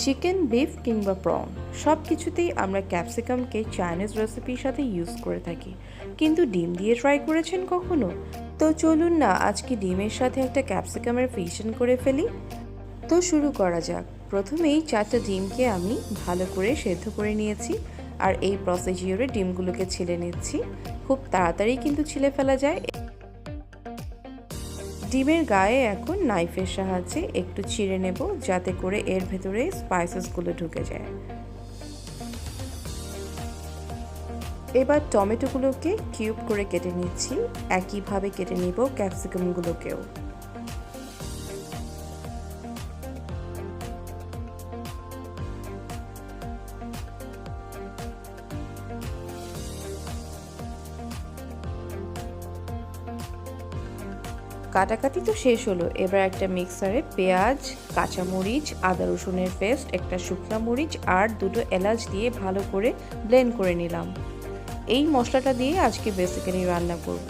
Chicken, beef কিংবা prawn সব কিছুতেই আমরা ক্যাপসিকামকে চাইনিজ রেসিপির সাথে ইউজ করে থাকি, কিন্তু ডিম দিয়ে ট্রাই করেছেন কখনো? তো চলুন না আজকে ডিমের সাথে একটা ক্যাপসিকামের ফিউশন করে ফেলি। তো শুরু করা যাক। প্রথমেই 4টা ডিমকে আমি ভালো করে সেদ্ধ করে নিয়েছি, আর এই প্রসিজিওরে ডিমগুলোকে ছিলে নিচ্ছি। খুব তাড়াতাড়ি কিন্তু ছিলে ফেলা যায়। ডিমের গায়ে এখন নাইফের সাহায্যে একটু চিড়ে নেব, যাতে করে এর ভেতরে স্পাইসেসগুলো ঢুকে যায়। এবার টমেটোগুলোকে কিউব করে কেটে নিচ্ছি, একইভাবে কেটে নিব ক্যাপসিকামগুলোকেও। কাটাকাটি তো শেষ হলো, এবার একটা মিক্সারে পেঁয়াজ, কাঁচামরিচ, আদা রসুনের পেস্ট, একটা শুকনো মরিচ আর 2টো এলাচ দিয়ে ভালো করে ব্লেন্ড করে নিলাম। এই মশলাটা দিয়ে আজকে বেসিক্যালি রান্না করব।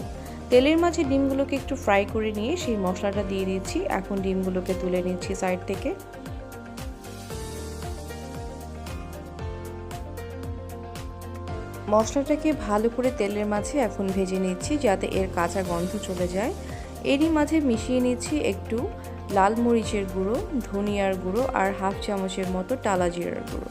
তেলের মাঝে ডিমগুলোকে একটু ফ্রাই করে নিয়ে সেই মশলাটা দিয়ে দিচ্ছি। এখন ডিমগুলোকে তুলে নিচ্ছি সাইড থেকে। মশলাটাকে ভালো করে তেলের মাঝে এখন ভেজে নিচ্ছি, যাতে এর কাঁচা গন্ধ চলে যায়। এরই মাঝে মিশিয়ে নিচ্ছি একটু লাল মরিচের গুঁড়ো, ধনিয়ার গুঁড়ো আর হাফ চামচের মতো টালা জিরার গুঁড়ো।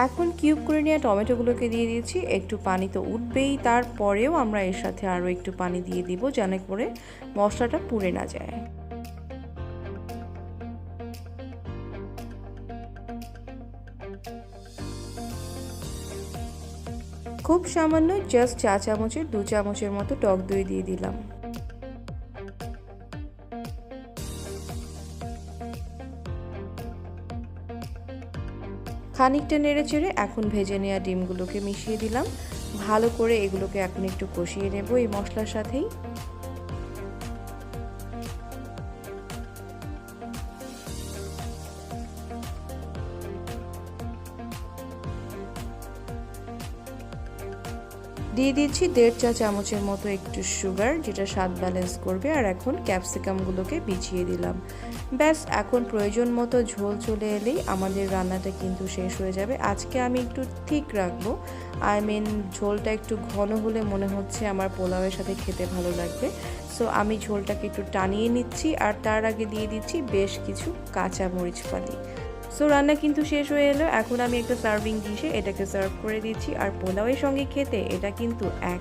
এখন কিউব করে নেওয়া টমেটোগুলোকে দিয়ে দিয়েছি। একটু পানি তো উঠবেই, তারপরেও আমরা এর সাথে আরও একটু পানি দিয়ে দিব, যেন করে মশলাটা পুড়ে না যায়। খুব সামান্য জাস্ট 4 চামচের 2 চামচের মতো টক দই দিয়ে দিলাম। খানিকটা নেড়ে চেড়ে এখন ভেজে নেওয়া ডিমগুলোকে মিশিয়ে দিলাম। ভালো করে এগুলোকে এখন একটু কষিয়ে নেব এই মশলার সাথেই। দিয়ে দিচ্ছি 1.5 চা চামচের মতো একটু সুগার, যেটা স্বাদ ব্যালেন্স করবে। আর এখন ক্যাপসিকামগুলোকে বিছিয়ে দিলাম। ব্যাস, এখন প্রয়োজন মতো ঝোল চলে এলেই আমাদের রান্নাটা কিন্তু শেষ হয়ে যাবে। আজকে আমি একটু ঠিক রাখবো, ঝোলটা একটু ঘন হলে মনে হচ্ছে আমার পোলাওয়ের সাথে খেতে ভালো লাগবে। সো আমি ঝোলটাকে একটু টানিয়ে নিচ্ছি, আর তার আগে দিয়ে দিচ্ছি বেশ কিছু কাঁচা মরিচ ফালি। সো রান্না কিন্তু শেষ হয়ে এলো। এখন আমি একটা সার্ভিং ডিশে এটাকে সার্ভ করে দিচ্ছি, আর পোলাওয়ের সঙ্গে খেতে এটা কিন্তু এক